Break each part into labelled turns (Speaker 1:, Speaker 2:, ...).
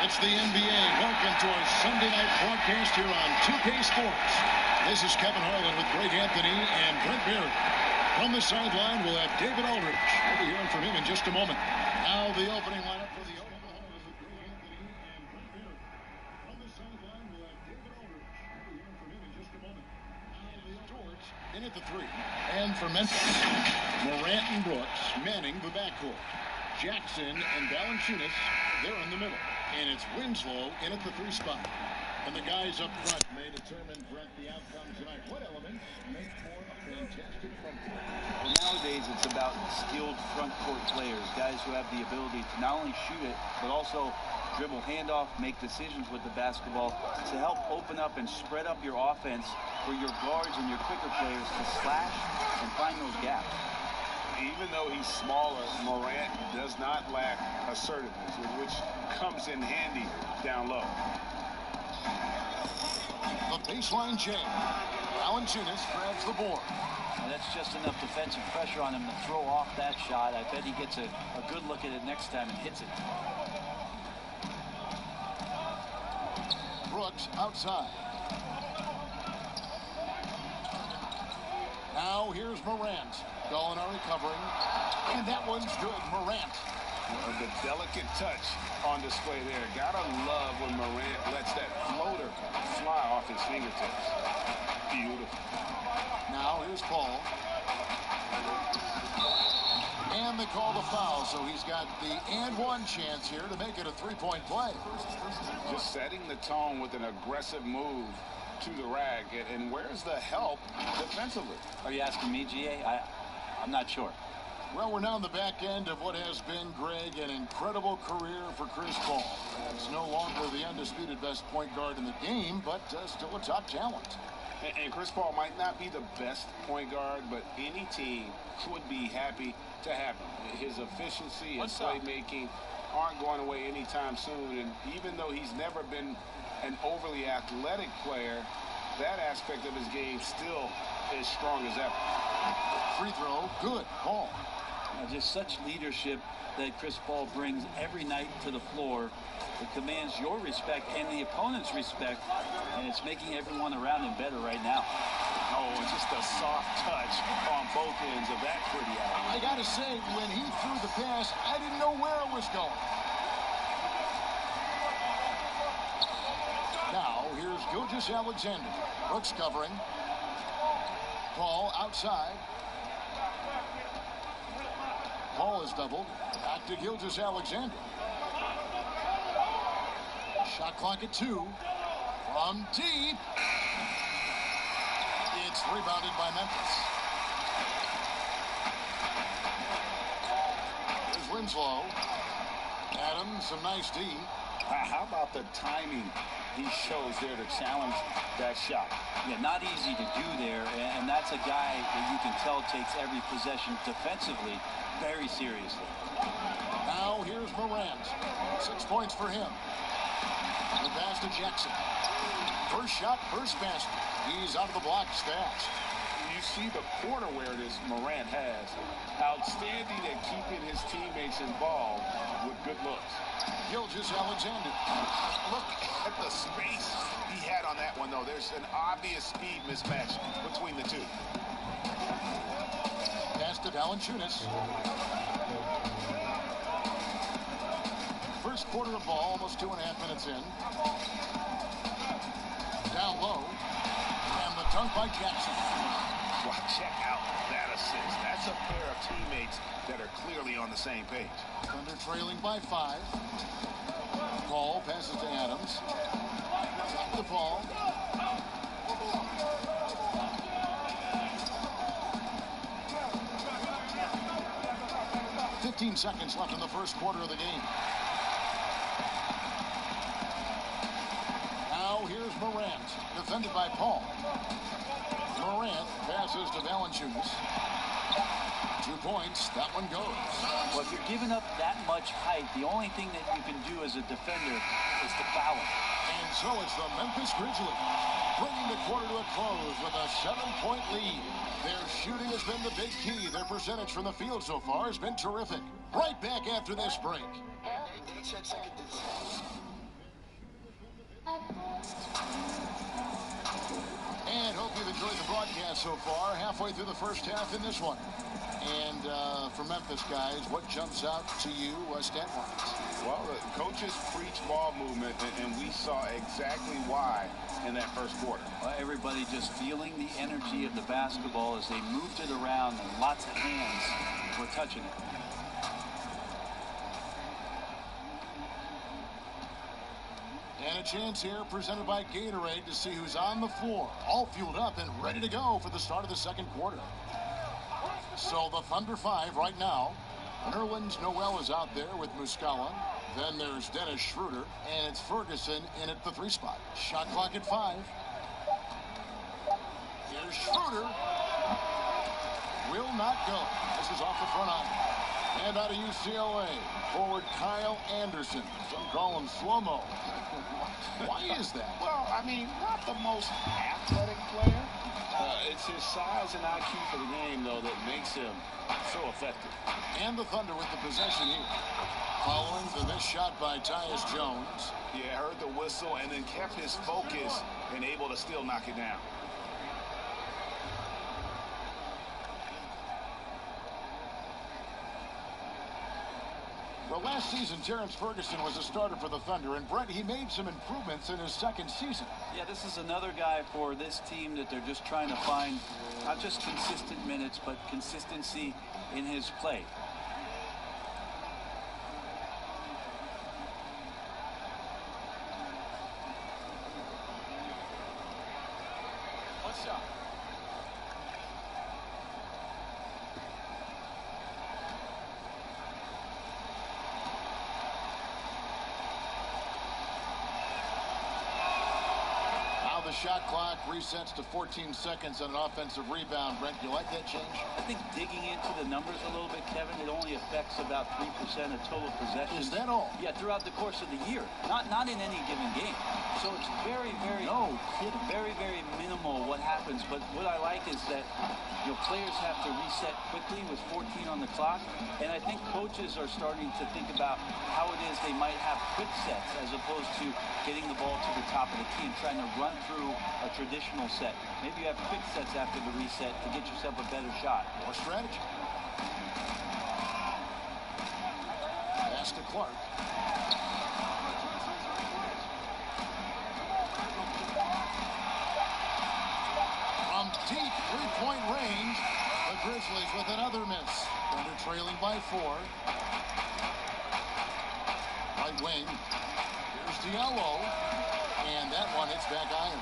Speaker 1: It's the NBA. Welcome to our Sunday night broadcast here on 2K Sports. This is Kevin Harlan with Greg Anthony and Brent Barry. From the sideline, we'll have David Aldridge. We'll be hearing from him in just a moment. Now the opening lineup for the Oklahoma is with Greg Anthony and Brent Barry. From the sideline, we'll have David Aldridge. We'll be hearing from him in just a moment. Now the George in at the three. And for Memphis, Morant and Brooks manning the backcourt. Jackson and Valanciunas, they're in the middle. And it's Winslow in at the three spot. And the guys up front may determine, Brent, the outcome tonight. What elements make for a fantastic front court?
Speaker 2: Well, nowadays it's about skilled front court players, guys who have the ability to not only shoot it, but also dribble handoff, make decisions with the basketball to help open up and spread up your offense for your guards and your quicker players to slash and find those gaps.
Speaker 3: Even though he's smaller, Morant does not lack assertiveness, which comes in handy down low.
Speaker 1: The baseline jam. Valanciunas grabs the board.
Speaker 2: Well, that's just enough defensive pressure on him to throw off that shot. I bet he gets a good look at it next time and hits it.
Speaker 1: Brooks outside. Now here's Morant. Gallinari covering. And that one's good. Morant.
Speaker 3: The delicate touch on display there. Gotta love when Morant lets that floater fly off his fingertips. Beautiful.
Speaker 1: Now here's Paul. And they call the foul, so he's got the and one chance here to make it a three-point play.
Speaker 3: Just setting the tone with an aggressive move to the rack. And where's the help defensively?
Speaker 2: Are you asking me, GA? I'm not sure.
Speaker 1: Well, we're now on the back end of what has been, Greg, an incredible career for Chris Paul. It's no longer the undisputed best point guard in the game, but still a top talent.
Speaker 3: And Chris Paul might not be the best point guard, but any team would be happy to have him. His efficiency and playmaking aren't going away anytime soon. And even though he's never been an overly athletic player, that aspect of his game still is strong as ever.
Speaker 1: Free throw, good. Paul.
Speaker 2: Just such leadership that Chris Paul brings every night to the floor. It commands your respect and the opponent's respect, and it's making everyone around him better right now.
Speaker 3: Oh, just a soft touch on both ends of that pretty alley.
Speaker 1: I got to say, when he threw the pass, I didn't know where it was going. Now, here's Gilgeous-Alexander. Brooks covering. Paul outside. Paul is doubled. Back to Gilgeous-Alexander. Shot clock at 2. From deep. It's rebounded by Memphis. Here's Winslow. Adams, some nice D.
Speaker 3: How about the timing he shows there to challenge that shot?
Speaker 2: Yeah, not easy to do there, and that's a guy that you can tell takes every possession defensively very seriously.
Speaker 1: Now here's Morant. 6 points for him. The pass to Jackson. First shot, first basket. He's out of the blocks fast.
Speaker 3: You see the corner awareness Morant has. Outstanding at keeping his teammates involved with good looks.
Speaker 1: Gilgeous-Alexander.
Speaker 3: Look at the space he had on that one, though. There's an obvious speed mismatch between the two.
Speaker 1: Pass to Valanciunas. First quarter of ball, almost 2.5 minutes in. Down low. And the dunk by Jackson.
Speaker 3: Well, check out that assist. That's a pair of teammates that are clearly on the same page.
Speaker 1: Thunder trailing by 5. Paul passes to Adams. Back to Paul. "15 seconds left in the first quarter of the game. Now here's Morant, defended by Paul. Morant passes to Valanciunas. 2 points. That one goes.
Speaker 2: Well, if you're giving up that much height, the only thing that you can do as a defender is to foul him.
Speaker 1: And so it's the Memphis Grizzlies bringing the quarter to a close with a 7-point lead. Their shooting has been the big key. Their percentage from the field so far has been terrific. Right back after this break. so far, halfway through the first half in this one. And for Memphis, guys, what jumps out to you stat-wise?
Speaker 3: Well, the coaches preach ball movement, and we saw exactly why in that first quarter.
Speaker 2: Well, everybody just feeling the energy of the basketball as they moved it around, and lots of hands were touching it.
Speaker 1: And a chance here presented by Gatorade to see who's on the floor, all fueled up and ready to go for the start of the second quarter. So the Thunder 5 right now. Nerlens Noel is out there with Muscala. Then there's Dennis Schroeder, and it's Ferguson in at the 3 spot. Shot clock at 5. Here's Schroeder. Will not go. This is off the front iron. And out of UCLA, forward Kyle Anderson. Some call him slow-mo. Why is that?
Speaker 3: Well, I mean, not the most athletic player. It's his size and IQ for the game, though, that makes him so effective.
Speaker 1: And the Thunder with the possession here. Following the missed shot by Tyus Jones.
Speaker 3: Yeah, heard the whistle and then kept his focus and able to still knock it down.
Speaker 1: Well, last season, Terrence Ferguson was a starter for the Thunder, and Brett, he made some improvements in his second season.
Speaker 2: Yeah, this is another guy for this team that they're just trying to find not just consistent minutes, but consistency in his play. What's up?
Speaker 1: The shot clock resets to 14 seconds on an offensive rebound. Brent, you like that change?
Speaker 2: I think digging into the numbers a little bit, Kevin, it only affects about 3% of total possessions.
Speaker 1: Is that all?
Speaker 2: Yeah, throughout the course of the year. Not in any given game. So it's very, very minimal what happens. But what I like is that players have to reset quickly with 14 on the clock. And I think coaches are starting to think about how it is they might have quick sets as opposed to getting the ball to the top of the key and trying to run through a traditional set. Maybe you have quick sets after the reset to get yourself a better shot.
Speaker 1: More strategy. Pass to Clark. From deep three-point range, the Grizzlies with another miss. Thunder trailing by 4. Right wing. Here's Diallo. And that one hits back iron.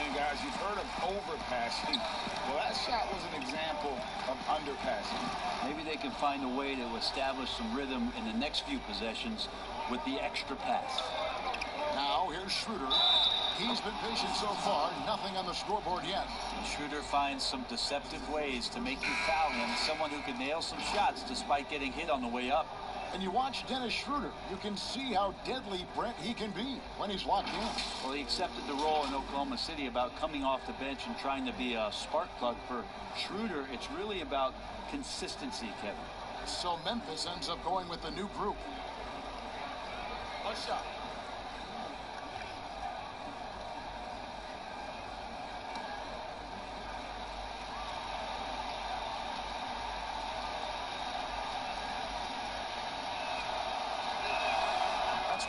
Speaker 3: And guys, you've heard of overpassing. Well, that shot was an example of underpassing.
Speaker 2: Maybe they can find a way to establish some rhythm in the next few possessions with the extra pass.
Speaker 1: Now here's Schroeder. He's been patient so far. Nothing on the scoreboard yet.
Speaker 2: Schroeder finds some deceptive ways to make you foul him. Someone who can nail some shots despite getting hit on the way up.
Speaker 1: And you watch Dennis Schroeder, you can see how deadly, Brent, he can be when he's locked in.
Speaker 2: Well, he accepted the role in Oklahoma City about coming off the bench and trying to be a spark plug for Schroeder. It's really about consistency, Kevin.
Speaker 1: So Memphis ends up going with the new group.
Speaker 2: What's up?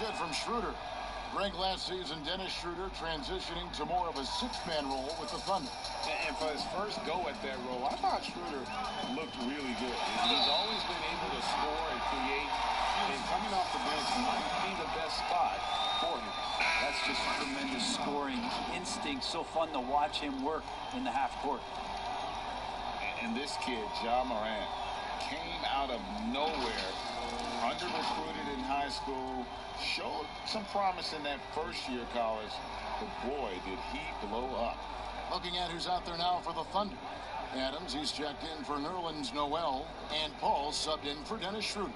Speaker 1: Good from Schroeder. Greg last season, Dennis Schroeder transitioning to more of a 6-man role with the Thunder.
Speaker 3: And for his first go at that role, I thought Schroeder looked really good. He's always been able to score and create, and coming off the bench might be the best spot for him.
Speaker 2: That's just tremendous scoring instinct. So fun to watch him work in the half court.
Speaker 3: And this kid, Ja Morant, came out of nowhere, under-recruited in high school, showed some promise in that first year of college, but boy, did he blow up.
Speaker 1: Looking at who's out there now for the Thunder. Adams, he's checked in for Nerlens Noel, and Paul subbed in for Dennis Schroeder.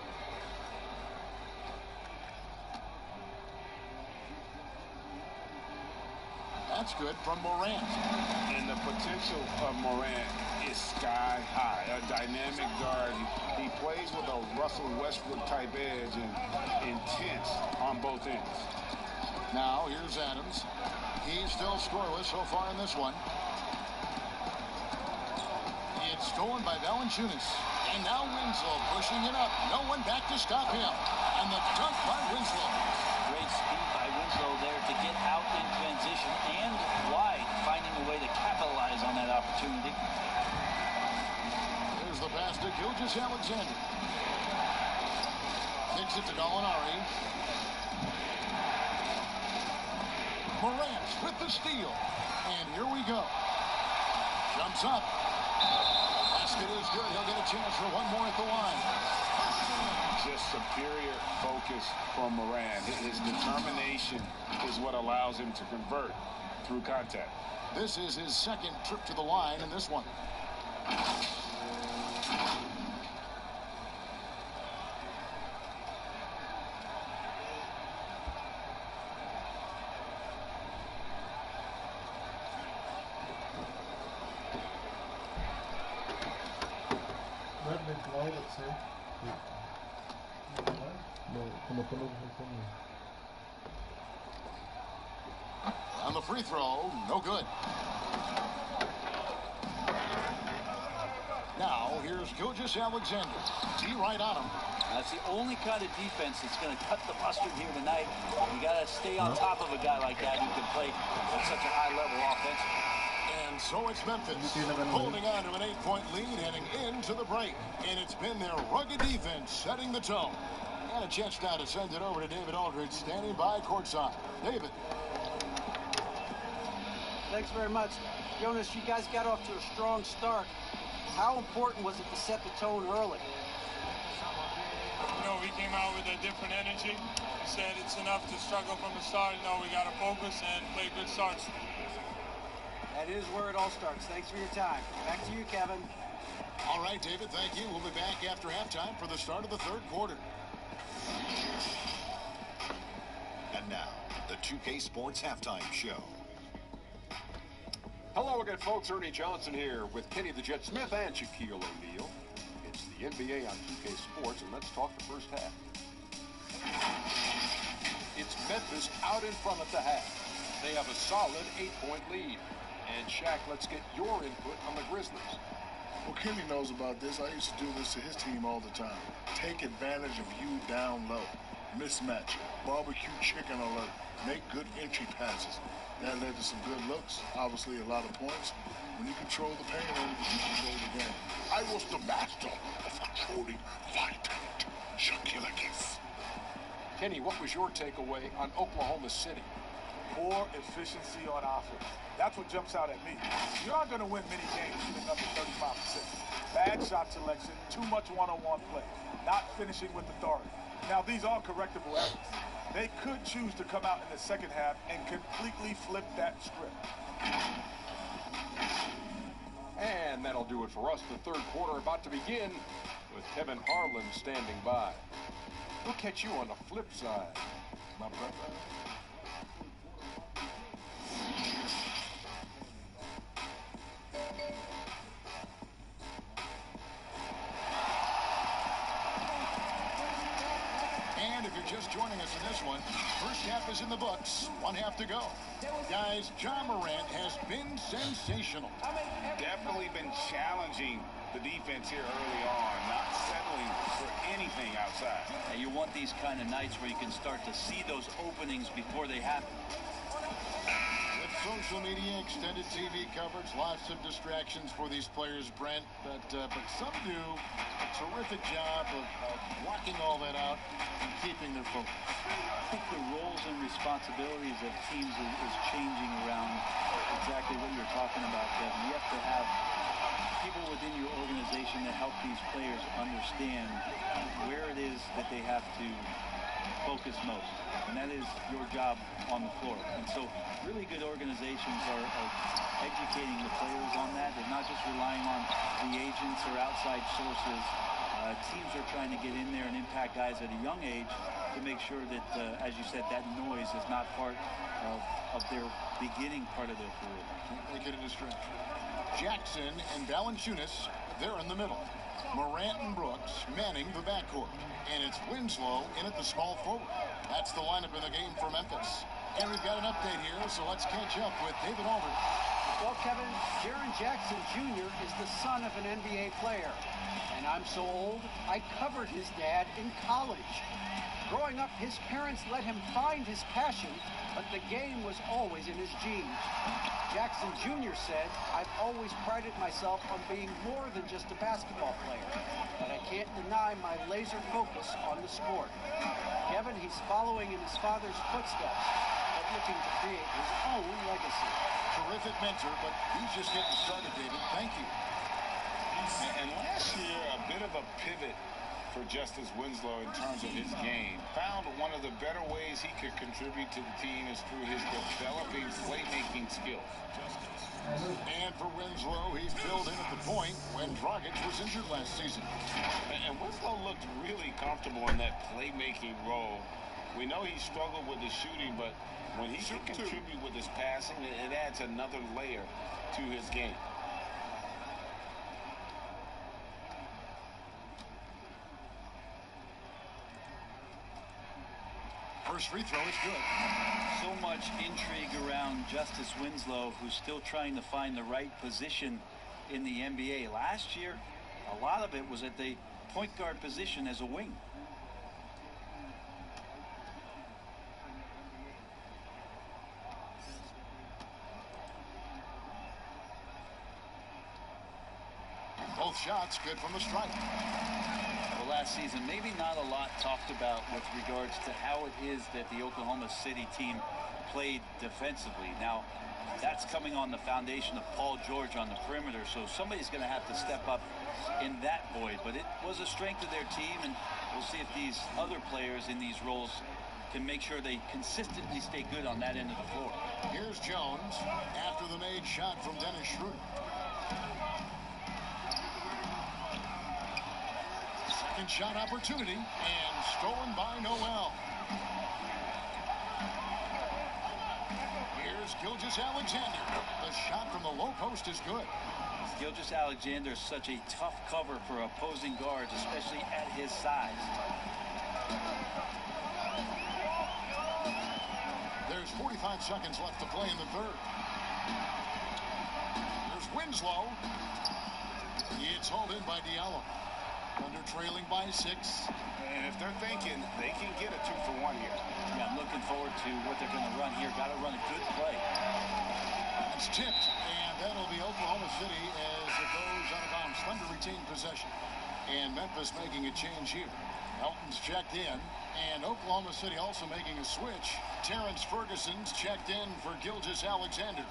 Speaker 1: That's good from Morant.
Speaker 3: And the potential of Morant is sky high. A dynamic guard. He plays with a Russell Westbrook type edge and intense on both ends.
Speaker 1: Now here's Adams. He's still scoreless so far in this one. It's stolen by Valanciunas. And now Winslow pushing it up. No one back to stop him. And the dunk by Winslow.
Speaker 2: Great speed by Winslow there to get out in transition and wide, finding a way to capitalize on that opportunity.
Speaker 1: There's the pass to Gilgeous-Alexander. Kicks it to Gallinari. Morant with the steal. And here we go. Jumps up. Basket is good. He'll get a chance for one more at the line.
Speaker 3: Just superior focus from Morant. His determination is what allows him to convert through contact.
Speaker 1: This is his second trip to the line in this one. On the free throw, no good. Now, here's Gilgeous-Alexander. He right on him.
Speaker 2: That's the only kind of defense that's going to cut the mustard here tonight. You got to stay on top of a guy like that who can play at such a high level offensively.
Speaker 1: And so it's Memphis holding on to an 8-point lead heading into the break. And it's been their rugged defense setting the tone. And a chance now to send it over to David Aldridge standing by courtside. David.
Speaker 4: Thanks very much. Jonas, you guys got off to a strong start. How important was it to set the tone early?
Speaker 5: You know, we came out with a different energy. We said it's enough to struggle from the start. You know, we got to focus and play good starts.
Speaker 4: That is where it all starts. Thanks for your time. Back to you, Kevin.
Speaker 1: All right, David, thank you. We'll be back after halftime for the start of the third quarter.
Speaker 6: And now, the 2K Sports Halftime Show.
Speaker 7: Hello again, folks. Ernie Johnson here with Kenny the Jet Smith and Shaquille O'Neal. It's the NBA on 2K Sports, and let's talk the first half. It's Memphis out in front at the half. They have a solid 8-point lead. And Shaq, let's get your input on the Grizzlies.
Speaker 8: Well, Kenny knows about this. I used to do this to his team all the time. Take advantage of you down low. Mismatch. Barbecue chicken alert. Make good entry passes. That led to some good looks. Obviously, a lot of points. When you control the paint, you control the game.
Speaker 9: I was the master of controlling vibrant Shaquille O'Neal.
Speaker 7: Kenny, what was your takeaway on Oklahoma City?
Speaker 10: Poor efficiency on offense. That's what jumps out at me. You're not going to win many games shooting under 35%. Bad shot selection, too much one-on-one play, not finishing with authority. Now, these are correctable errors. They could choose to come out in the second half and completely flip that script.
Speaker 7: And that'll do it for us. The third quarter about to begin with Kevin Harlan standing by. We'll catch you on the flip side, my brother.
Speaker 1: And if you're just joining us in this one, first half is in the books. One half to go. Guys, Ja Morant has been sensational.
Speaker 3: Definitely been challenging the defense here early on, not settling for anything outside.
Speaker 2: And you want these kind of nights where you can start to see those openings before they happen.
Speaker 1: With social media, extended TV coverage, lots of distractions for these players, Brent. But some do a terrific job of blocking all that out and keeping their focus.
Speaker 2: I think the roles and responsibilities of teams is changing around exactly what you're talking about, Kevin. You have to have people within your organization that help these players understand where it is that they have to focus most, and that is your job on the floor. And so really good organizations are educating the players on that. They're not just relying on the agents or outside sources. Teams are trying to get in there and impact guys at a young age to make sure that, as you said, that noise is not part of their beginning part of their career.
Speaker 1: Can't make it a distraction. Jackson and Valanciunas, they're in the middle. Morant and Brooks manning the backcourt. And it's Winslow in at the small forward. That's the lineup in the game for Memphis. And we've got an update here, so let's catch up with David Aldridge.
Speaker 4: Well, Kevin, Jaren Jackson Jr. is the son of an NBA player. And I'm so old, I covered his dad in college. Growing up, his parents let him find his passion, but the game was always in his genes. Jackson Jr. said, "I've always prided myself on being more than just a basketball player, but I can't deny my laser focus on the sport." Kevin, he's following in his father's footsteps, but looking to create his own legacy.
Speaker 1: Terrific mentor, but he's just getting started, David. Thank you.
Speaker 3: And last year, a bit of a pivot for Justice Winslow in terms of his game. Found one of the better ways he could contribute to the team is through his developing playmaking skills.
Speaker 1: And for Winslow, he filled in at the point when Dragic was injured last season.
Speaker 3: And Winslow looked really comfortable in that playmaking role. We know he struggled with his shooting, but when he can contribute with his passing, it adds another layer to his game.
Speaker 1: First free throw is good.
Speaker 2: So much intrigue around Justice Winslow, who's still trying to find the right position in the NBA. Last year, a lot of it was at the point guard position as a wing.
Speaker 1: Both shots good from the stripe.
Speaker 2: Well, last season, maybe not a lot talked about with regards to how it is that the Oklahoma City team played defensively. Now, that's coming on the foundation of Paul George on the perimeter, so somebody's going to have to step up in that void. But it was a strength of their team, and we'll see if these other players in these roles can make sure they consistently stay good on that end of the floor.
Speaker 1: Here's Jones after the made shot from Dennis Schroeder. Second shot opportunity, and stolen by Noel. Here's Gilgeous-Alexander. The shot from the low post is good.
Speaker 2: Gilgeous-Alexander is such a tough cover for opposing guards, especially at his size.
Speaker 1: There's 45 seconds left to play in the third. There's Winslow. It's hauled in by Diallo. Under trailing by 6.
Speaker 3: And if they're thinking, they can get a 2-for-1 here.
Speaker 2: Yeah, I'm looking forward to what they're going to run here. Got to run a good play.
Speaker 1: It's tipped, and that'll be Oklahoma City as it goes out of bounds. Thunder retain possession. And Memphis making a change here. Elton's checked in, and Oklahoma City also making a switch. Terrence Ferguson's checked in for Gilgeous-Alexander.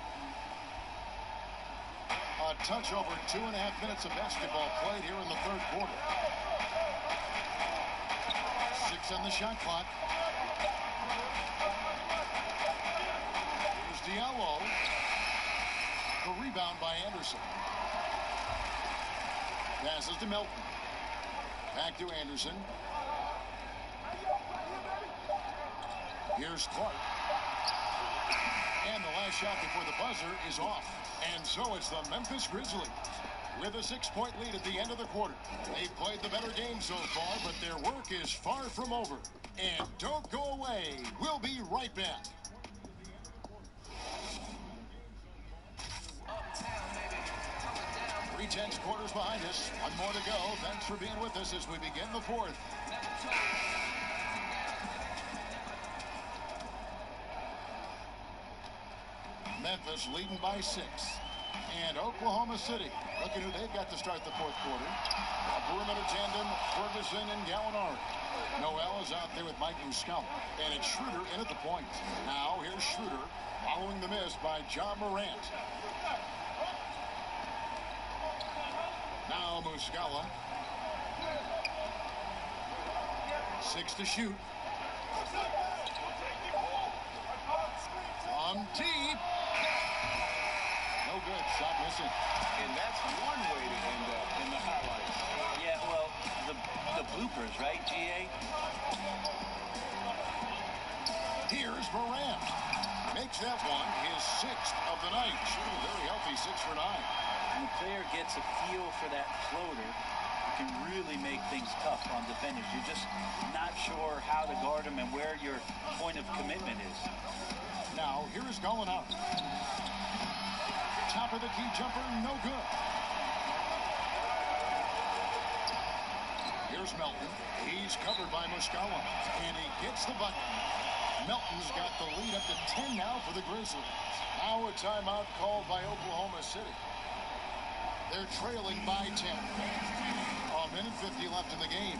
Speaker 1: A touch over 2.5 minutes of basketball played here in the third quarter. 6 on the shot clock. Here's Diallo. The rebound by Anderson. Passes to Melton. Back to Anderson. Here's Clark. And the last shot before the buzzer is off. And so it's the Memphis Grizzlies with a 6-point lead at the end of the quarter. They've played the better game so far, but their work is far from over. And don't go away. We'll be right back. Three-tenths quarters behind us. One more to go. Thanks for being with us as we begin the fourth. Memphis leading by 6. And Oklahoma City, looking who they've got to start the fourth quarter. A perimeter tandem, Ferguson and Gallinari. Noel is out there with Mike Muscala. And it's Schroeder in at the point. Now here's Schroeder following the miss by John Morant. Now Muscala. 6 to shoot. From deep. No good. Shot missing.
Speaker 3: And that's one way to end up in the highlights.
Speaker 2: Yeah, well, the bloopers, right, GA?
Speaker 1: Here's Morant. Makes that one his 6th of the night. Shooting very healthy, 6 for 9.
Speaker 2: When the player gets a feel for that floater, it can really make things tough on defenders. You're just not sure how to guard them and where your point of commitment is.
Speaker 1: Now, here is Gallinari. Top of the key jumper, no good. Here's Melton. He's covered by Muscala, and he gets the bucket. Melton's got the lead up to 10 now for the Grizzlies. Now a timeout called by Oklahoma City. They're trailing by 10. A minute 50 left in the game.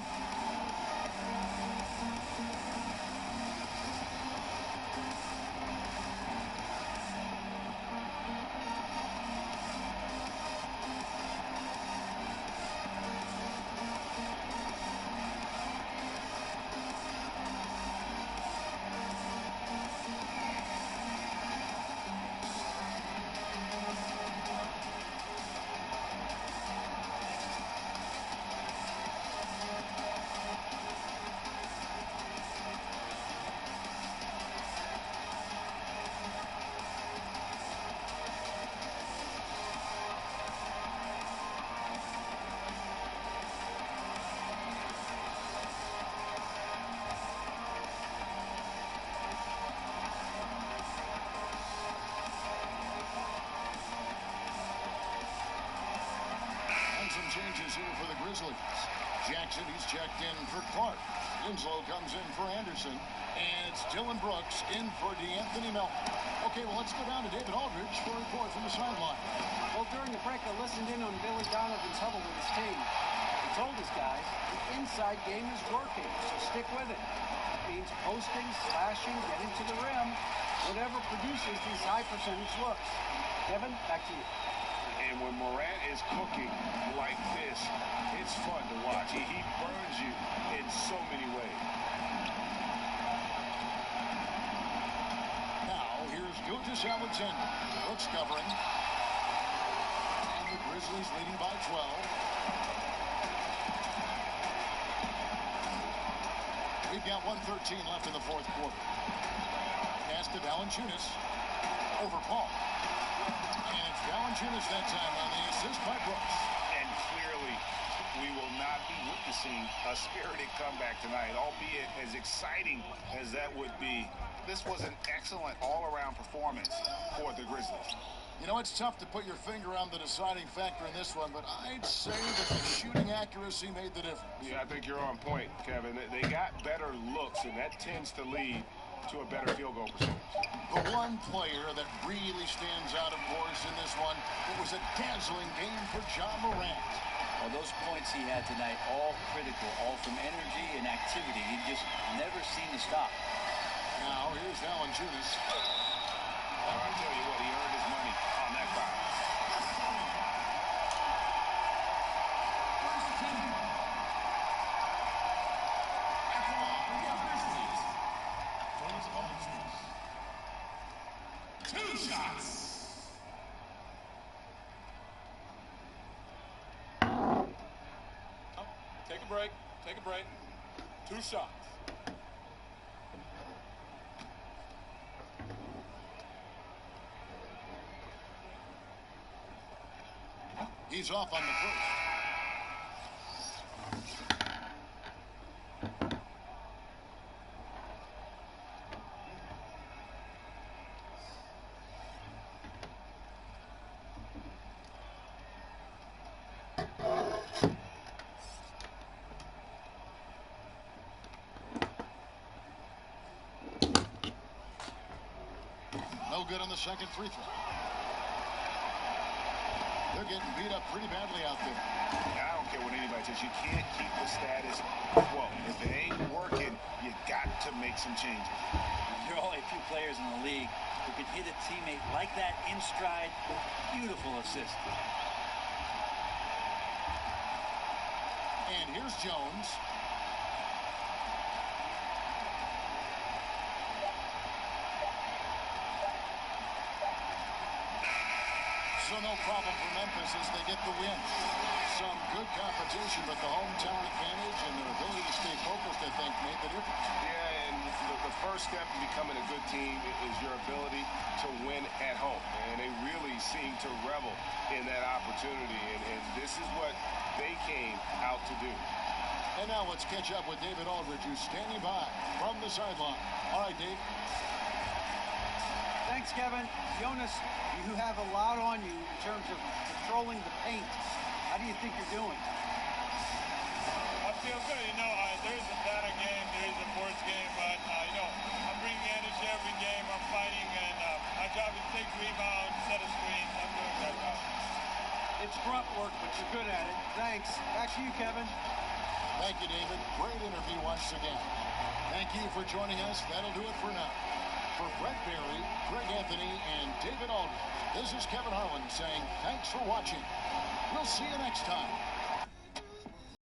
Speaker 1: Some changes here for the Grizzlies. Jackson, he's checked in for Clark. Winslow comes in for Anderson. And it's Dylan Brooks in for D'Anthony Melton. Okay, well, let's go down to David Aldridge for a report from the sideline.
Speaker 4: Well, during the break, I listened in on Billy Donovan's huddle with his team. He told his guys the inside game is working, so stick with it. It means posting, slashing, getting to the rim, whatever produces these high percentage looks. Kevin, back to you.
Speaker 3: And when Morant is cooking like this, it's fun to watch. He burns you in so many ways.
Speaker 1: Now, here's Gilgeous Alexander. Brooks covering. And the Grizzlies leading by 12. We've got 1:13 left in the fourth quarter. Pass to Valanciunas. Over Paul. And it's Valanciunas that time on the assist by Brooks.
Speaker 3: And clearly, we will not be witnessing a spirited comeback tonight, albeit as exciting as that would be. This was an excellent all-around performance for the Grizzlies.
Speaker 1: You know, it's tough to put your finger on the deciding factor in this one, but I'd say that the shooting accuracy made the difference.
Speaker 3: Yeah, I think you're on point, Kevin. They got better looks, and that tends to lead to a better field goal percentage.
Speaker 1: The one player that really stands out, of course, in this one, it was a dazzling game for Ja Morant.
Speaker 2: Well, those points he had tonight, all critical, all from energy and activity. He just never seemed to stop.
Speaker 1: Now, here's Valanciunas.
Speaker 3: Well, I tell you what, he earned his money on that foul.
Speaker 9: Two shots.
Speaker 7: Oh, take a break. Take a break. Two shots.
Speaker 1: He's off on the first. No good on the second free throw. They're getting beat up pretty badly out there.
Speaker 3: I don't care what anybody says. You can't keep the status quo. If it ain't working, you got to make some changes.
Speaker 2: There are only a few players in the league who can hit a teammate like that in stride. Beautiful assist.
Speaker 1: And here's Jones. So no problem for Memphis as they get the win. Some good competition, but the hometown advantage and their ability to stay focused, I think, made the difference.
Speaker 3: Yeah, and the first step in becoming a good team is your ability to win at home. And they really seem to revel in that opportunity. And this is what they came out to do.
Speaker 1: And now let's catch up with David Aldridge, who's standing by from the sideline. All right, Dave.
Speaker 4: Thanks, Thanks, Kevin. Jonas, you have a lot on you in terms of controlling the paint. How do you think you're doing?
Speaker 5: I feel good. There isn't that a game, there is a fourth game, but, I'm bringing energy every game. I'm fighting, and my job is to take rebounds, set a screen. I'm doing that job.
Speaker 4: It's grunt work, but you're good at it. Thanks. Back to you, Kevin.
Speaker 1: Thank you, David. Great interview once again. Thank you for joining us. That'll do it for now. For Brent Barry, Greg Anthony, and David Aldridge, this is Kevin Harlan saying thanks for watching. We'll see you next time.